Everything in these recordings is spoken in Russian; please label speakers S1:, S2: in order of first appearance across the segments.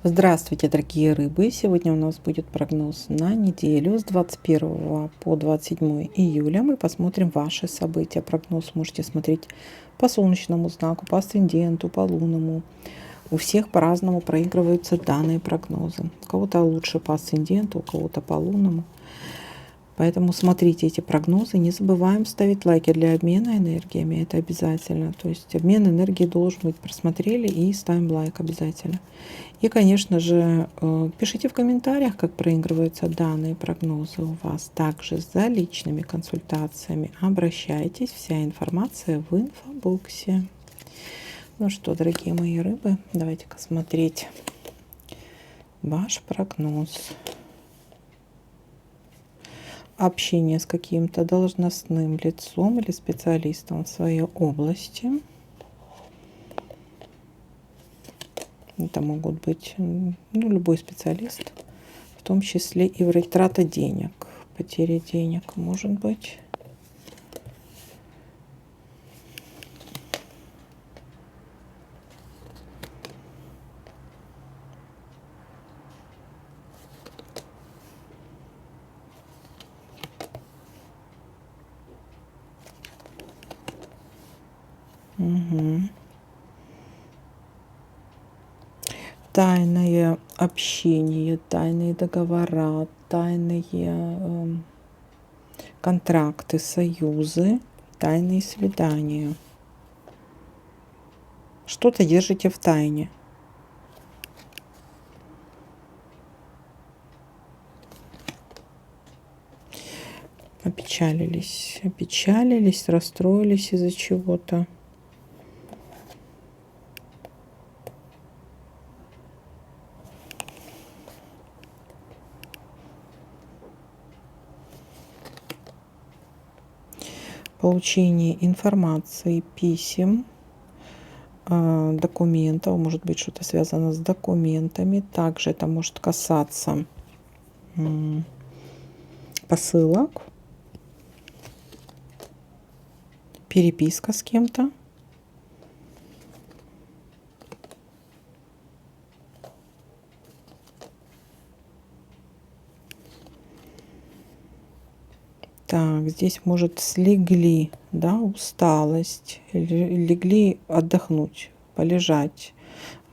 S1: Здравствуйте, дорогие рыбы! Сегодня у нас будет прогноз на неделю с 21 по 27 июля. Мы посмотрим ваши события. Прогноз можете смотреть по солнечному знаку, по асценденту, по лунному. У всех по-разному проигрываются данные прогнозы. У кого-то лучше по асценденту, у кого-то по лунному. Поэтому смотрите эти прогнозы. Не забываем ставить лайки для обмена энергиями. Это обязательно. То есть обмен энергии должен быть. Просмотрели и ставим лайк обязательно. И, конечно же, пишите в комментариях, как проигрываются данные прогнозы у вас. Также за личными консультациями обращайтесь. Вся информация в инфобоксе. Ну что, дорогие мои рыбы, давайте-ка смотреть ваш прогноз. Общение с каким-то должностным лицом или специалистом в своей области. Это могут быть любой специалист, в том числе и трата денег, потеря денег может быть. Тайное общение, тайные договора, тайные контракты, союзы, тайные свидания. Что-то держите в тайне. Опечалились, расстроились из-за чего-то. Получение информации, писем, документов, может быть что-то связано с документами. Также это может касаться посылок, переписка с кем-то. Так, здесь может слегли, да, усталость, легли отдохнуть, полежать.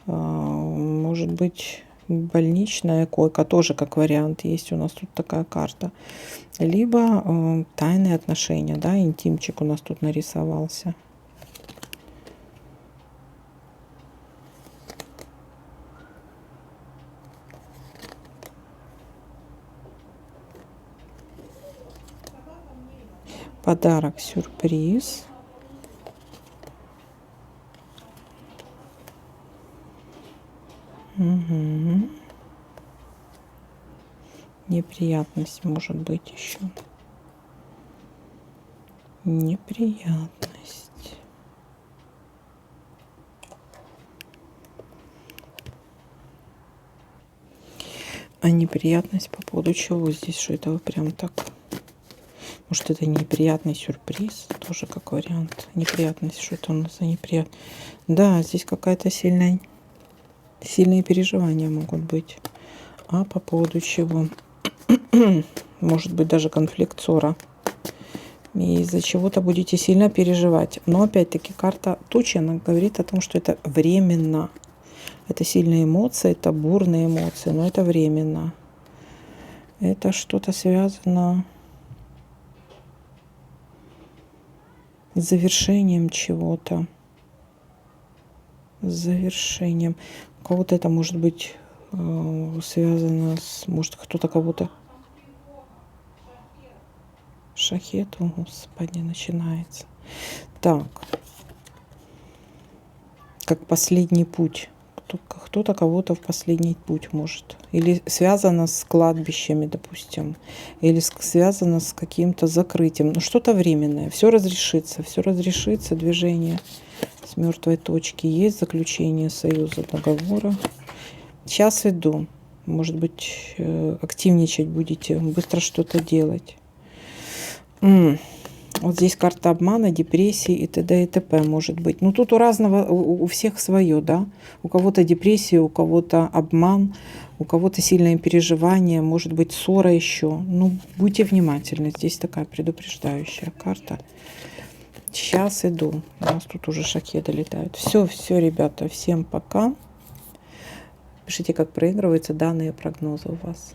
S1: Может быть больничная койка, тоже как вариант есть у нас тут такая карта. Либо тайные отношения, да, интимчик у нас тут нарисовался. Подарок, сюрприз. Неприятность может быть еще. Неприятность. А неприятность по поводу чего здесь? Что это вы прям так... Может, это неприятный сюрприз, тоже как вариант. Неприятность, что это у нас за неприятность. Да, здесь какая-то сильные переживания могут быть. А по поводу чего? Может быть, даже конфликт, ссора. И из-за чего-то будете сильно переживать. Но опять-таки карта тучи, она говорит о том, что это временно. Это сильные эмоции, это бурные эмоции, но это временно. Это что-то связано с завершением чего-то. С завершением. У кого-то это может быть связано с... Может, кто-то кого-то... Шахет, о, Господи, начинается. Так. Как последний путь. Кто-то кого-то в последний путь может. Или связано с кладбищами, допустим. Или связано с каким-то закрытием. Ну, что-то временное. Все разрешится. Все разрешится. Движение с мертвой точки. Есть заключение союза, договора. Сейчас иду. Может быть, активничать будете. Быстро что-то делать. Вот здесь карта обмана, депрессии и т.д. и т.п. может быть. Ну, тут у разного, у всех свое, да. У кого-то депрессия, у кого-то обман, у кого-то сильное переживание, может быть, ссора еще. Ну, будьте внимательны. Здесь такая предупреждающая карта. Сейчас иду. У нас тут уже шахеды летают. Все, ребята, всем пока. Пишите, как проигрываются данные прогнозы у вас.